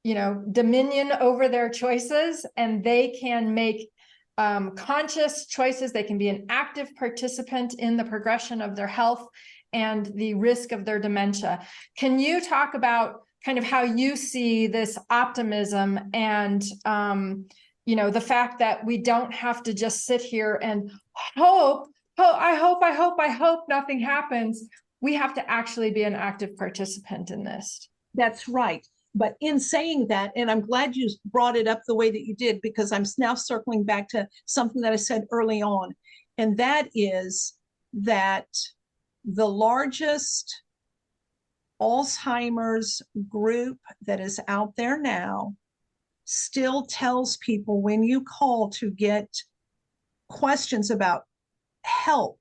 dominion over their choices, and they can make conscious choices. They can be an active participant in the progression of their health and the risk of their dementia. Can you talk about kind of how you see this optimism and, the fact that we don't have to just sit here and I hope nothing happens. We have to actually be an active participant in this. That's right. But in saying that, and I'm glad you brought it up the way that you did, because I'm now circling back to something that I said early on, and that is that the largest Alzheimer's group that is out there now still tells people when you call to get questions about help,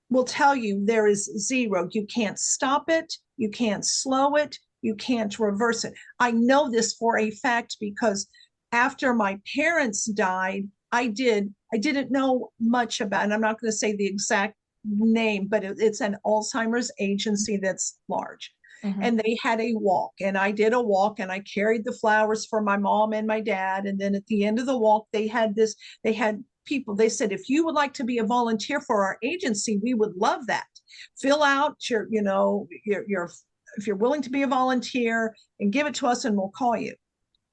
will tell you there is zero. You can't stop it. You can't slow it. You can't reverse it. I know this for a fact because after my parents died, I didn't know much about, and I'm not going to say the exact name, but it's an Alzheimer's agency that's large. Mm-hmm. And they had a walk, and I did a walk, and I carried the flowers for my mom and my dad. And then at the end of the walk, they had people, they said, if you would like to be a volunteer for our agency, we would love that. Fill out your if you're willing to be a volunteer and give it to us and we'll call you.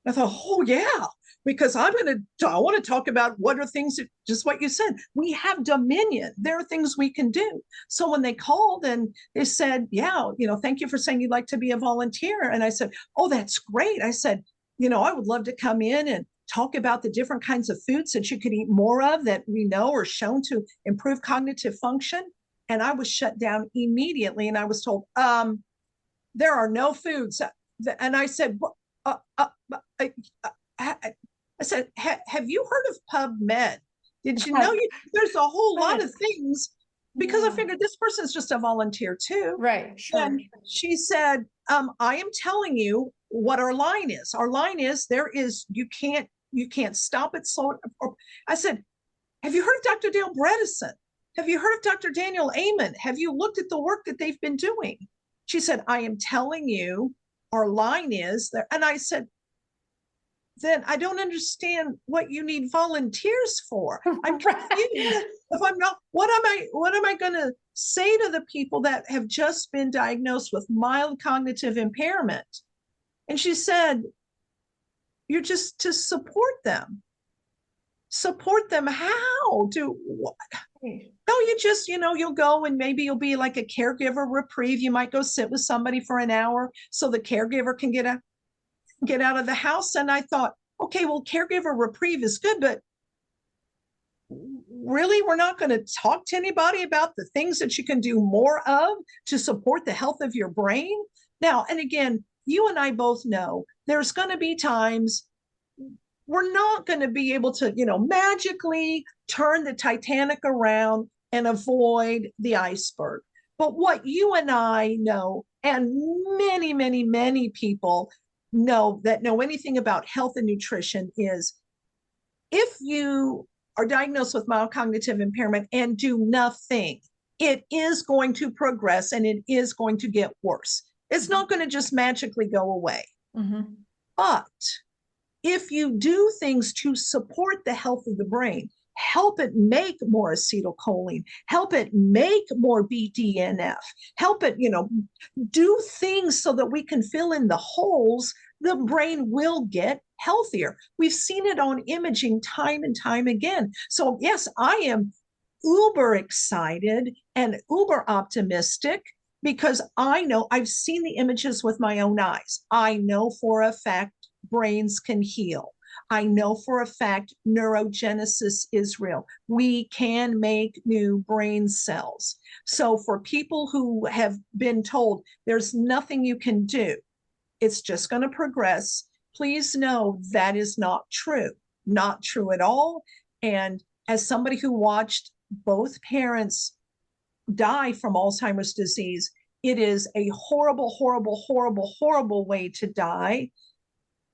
I thought, oh yeah, because I want to talk about what are things that, just what you said, we have dominion. There are things we can do. So when they called and they said, yeah, thank you for saying you'd like to be a volunteer. And I said, oh, that's great. I said, I would love to come in and talk about the different kinds of foods that you could eat more of that we know are shown to improve cognitive function. And I was shut down immediately. And I was told, there are no foods. And I said, I said, have you heard of PubMed? Did you know there's a whole lot of things? Because I figured this person's just a volunteer too. Right, sure. And she said, I am telling you what our line is. Our line is you can't stop it. So I said, have you heard of Dr. Dale Bredesen? Have you heard of Dr. Daniel Amen? Have you looked at the work that they've been doing? She said, I am telling you, our line is there. And I said, then I don't understand what you need volunteers for. I'm confused. If I'm not, what am I going to say to the people that have just been diagnosed with mild cognitive impairment? And she said, you're just to support them. Support them how? Do what? No, you just, you'll go and maybe you'll be like a caregiver reprieve. You might go sit with somebody for an hour so the caregiver can get out of the house. And I thought, okay, well, caregiver reprieve is good, but really, we're not going to talk to anybody about the things that you can do more of to support the health of your brain. Now, and again, you and I both know there's going to be times we're not going to be able to, magically turn the Titanic around and avoid the iceberg. But what you and I know, and many, many, many people know anything about health and nutrition, is if you are diagnosed with mild cognitive impairment and do nothing, it is going to progress and it is going to get worse. It's not going to just magically go away. Mm-hmm. But if you do things to support the health of the brain, help it make more acetylcholine, help it make more BDNF, help it, do things so that we can fill in the holes, the brain will get healthier. We've seen it on imaging time and time again. So yes, I am uber excited and uber optimistic because I know I've seen the images with my own eyes. I know for a fact brains can heal. I know for a fact neurogenesis is real. We can make new brain cells. So for people who have been told there's nothing you can do, it's just going to progress, please know that is not true. Not true at all. And as somebody who watched both parents die from Alzheimer's disease, it is a horrible, horrible, horrible, horrible way to die.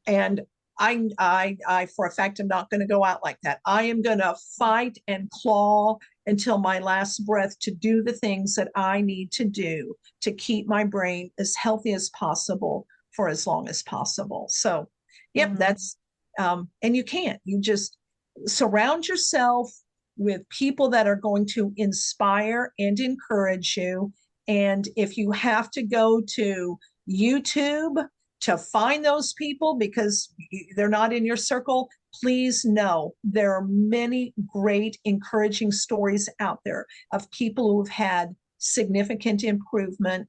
And I for a fact am not going to go out like that. I am going to fight and claw until my last breath to do the things that I need to do to keep my brain as healthy as possible for as long as possible. So, yep, that's, and you just surround yourself with people that are going to inspire and encourage you. And if you have to go to YouTube to find those people because they're not in your circle, please know there are many great encouraging stories out there of people who've had significant improvement,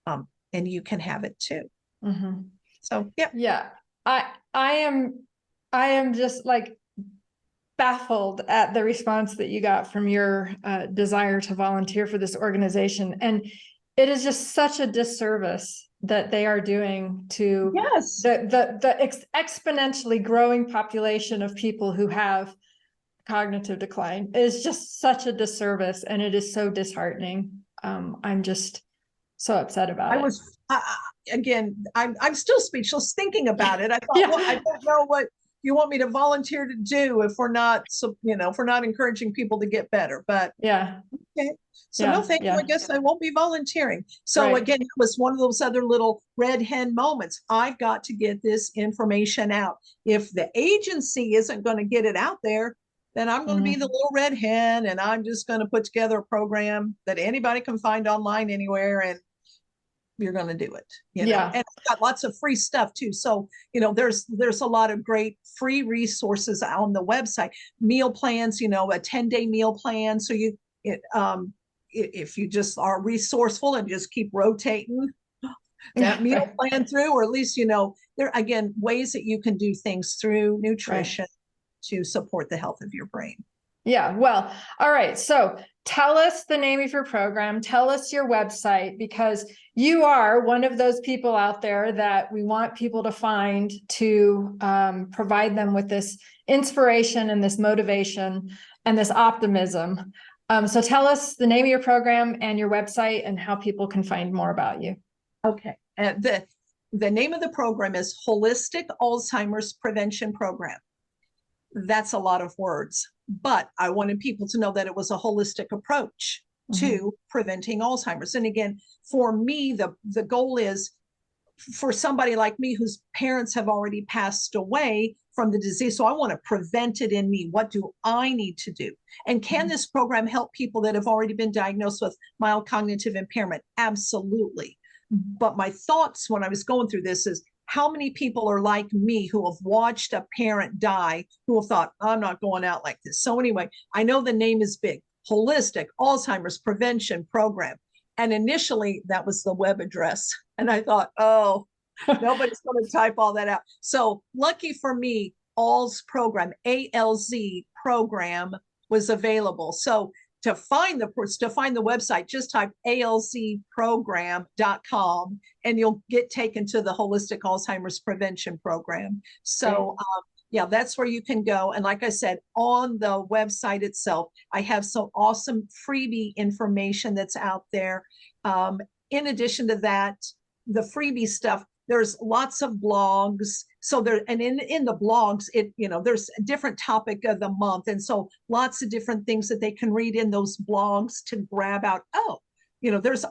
and you can have it too. Mm-hmm. So yeah, I am just like baffled at the response that you got from your desire to volunteer for this organization, and it is just such a disservice that they are doing to Yes. the exponentially growing population of people who have cognitive decline is just such a disservice, and it is so disheartening. I'm just so upset about I it. was again. I'm still speechless thinking about it. I thought, Yeah. well, I don't know what you want me to volunteer to do if we're not, so if we're not encouraging people to get better. But Yeah. okay. So Yeah. no, thank you. Yeah. I guess I won't be volunteering. So Right. again, it was one of those other little red hen moments. I've got to get this information out. If the agency isn't going to get it out there, then I'm going to be the little red hen, and I'm just going to put together a program that anybody can find online anywhere, and you're going to do it, Yeah. and it's got lots of free stuff too. So, there's a lot of great free resources on the website, meal plans, a 10-day meal plan. So if you just are resourceful and just keep rotating that meal plan through, or at least, there again, ways that you can do things through nutrition to support the health of your brain. Yeah. Well, all right. So tell us the name of your program. Tell us your website, because you are one of those people out there that we want people to find to provide them with this inspiration and this motivation and this optimism. So tell us the name of your program and your website and how people can find more about you. Okay. The name of the program is Holistic Alzheimer's Prevention Program. That's a lot of words, but I wanted people to know that it was a holistic approach to preventing Alzheimer's. And again, for me, the goal is for somebody like me whose parents have already passed away from the disease. So I want to prevent it in me. What do I need to do? And can this program help people that have already been diagnosed with mild cognitive impairment? Absolutely. But my thoughts when I was going through this is, how many people are like me who have watched a parent die, who have thought, I'm not going out like this. So anyway, I know the name is big, Holistic Alzheimer's Prevention Program. And initially that was the web address. And I thought, oh, nobody's going to type all that out. So lucky for me, ALZ program, ALZ program was available. So to find the website, just type alzprogram.com and you'll get taken to the Holistic Alzheimer's Prevention Program. So yeah, that's where you can go. And like I said, on the website itself, I have some awesome freebie information that's out there. In addition to that, the freebie stuff, there's lots of blogs. So there, and in the blogs, there's a different topic of the month. And so lots of different things that they can read in those blogs to grab out. Oh, there's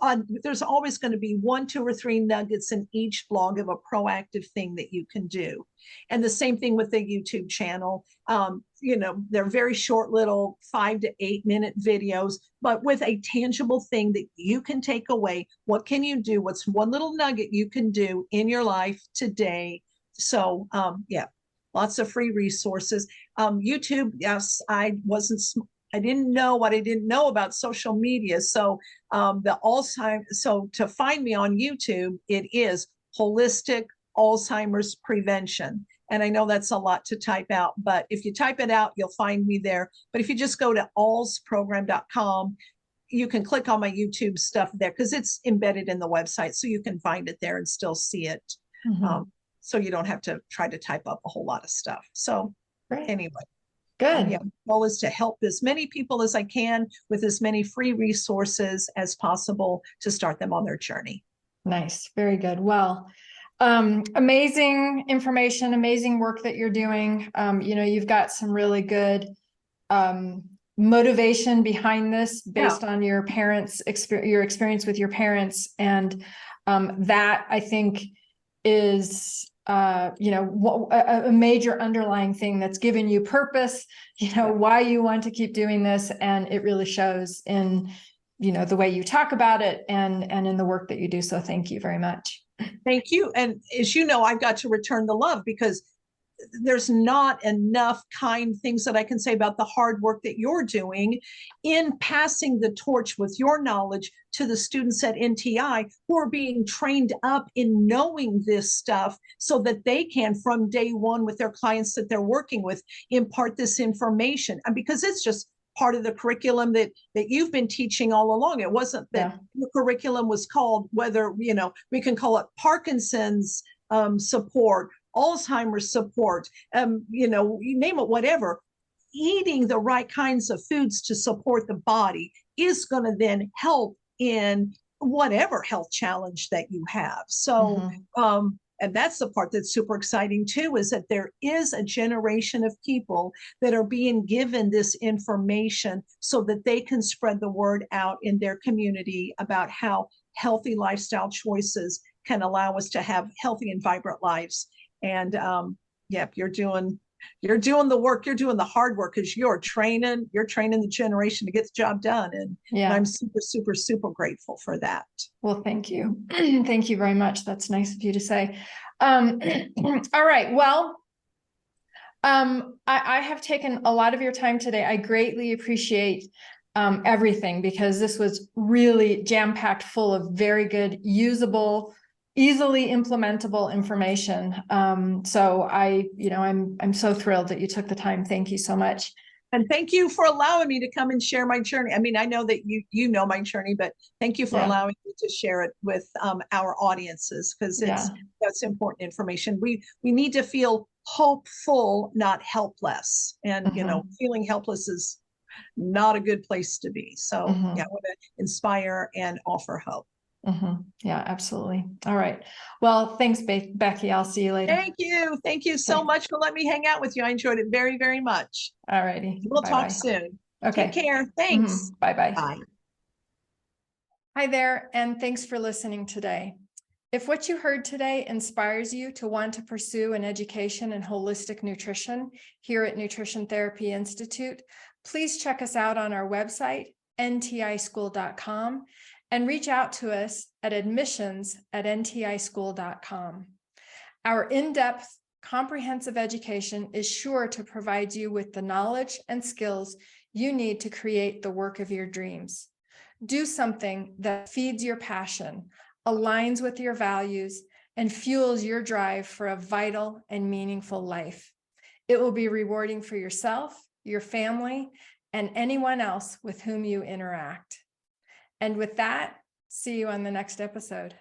always going to be 1, 2, or 3 nuggets in each blog of a proactive thing that you can do. And the same thing with the YouTube channel. They're very short little 5 to 8 minute videos, but with a tangible thing that you can take away. What can you do? What's one little nugget you can do in your life today? So yeah, lots of free resources. YouTube, yes, I didn't know what I didn't know about social media. So so to find me on YouTube, it is Holistic Alzheimer's Prevention. And I know that's a lot to type out, but if you type it out, you'll find me there. But if you just go to alzprogram.com, you can click on my YouTube stuff there because it's embedded in the website. So you can find it there and still see it. So you don't have to try to type up a whole lot of stuff. So anyway. Good. Yeah, my goal is to help as many people as I can with as many free resources as possible to start them on their journey. Nice. Very good. Well, amazing information, amazing work that you're doing. You've got some really good motivation behind this based on your parents' your experience with your parents. And that I think is a major underlying thing that's given you purpose, why you want to keep doing this. And it really shows in, the way you talk about it and in the work that you do. So thank you very much. Thank you. And as you know, I've got to return the love because there's not enough kind things that I can say about the hard work that you're doing in passing the torch with your knowledge to the students at NTI who are being trained up in knowing this stuff so that they can, from day one with their clients that they're working with, impart this information. And because it's just part of the curriculum that you've been teaching all along. It wasn't that the curriculum was called, whether, we can call it Parkinson's support, Alzheimer's support, you name it, whatever. Eating the right kinds of foods to support the body is going to then help in whatever health challenge that you have. So, and that's the part that's super exciting too, is that there is a generation of people that are being given this information so that they can spread the word out in their community about how healthy lifestyle choices can allow us to have healthy and vibrant lives. And you're doing the work, you're doing the hard work, because you're training the generation to get the job done. And I'm super, super, super grateful for that. Well, thank you. Thank you very much. That's nice of you to say. All right. Well, I have taken a lot of your time today. I greatly appreciate everything, because this was really jam-packed full of very good, usable, easily implementable information. So I'm so thrilled that you took the time. Thank you so much. And thank you for allowing me to come and share my journey. I mean, I know that you know my journey, but thank you for allowing me to share it with our audiences, because that's important information. We need to feel hopeful, not helpless. And feeling helpless is not a good place to be. So I want to inspire and offer hope. Yeah, absolutely. All right. Well, thanks, Becky. I'll see you later. Thank you. Thank you so much for letting me hang out with you. I enjoyed it very, very much. All righty. We'll talk soon. Okay. Take care. Thanks. Bye-bye. Bye. Hi there, and thanks for listening today. If what you heard today inspires you to want to pursue an education in holistic nutrition here at Nutrition Therapy Institute, please check us out on our website, ntischool.com, and reach out to us at admissions@ntischool.com. Our in-depth, comprehensive education is sure to provide you with the knowledge and skills you need to create the work of your dreams. Do something that feeds your passion, aligns with your values, and fuels your drive for a vital and meaningful life. It will be rewarding for yourself, your family, and anyone else with whom you interact. And with that, see you on the next episode.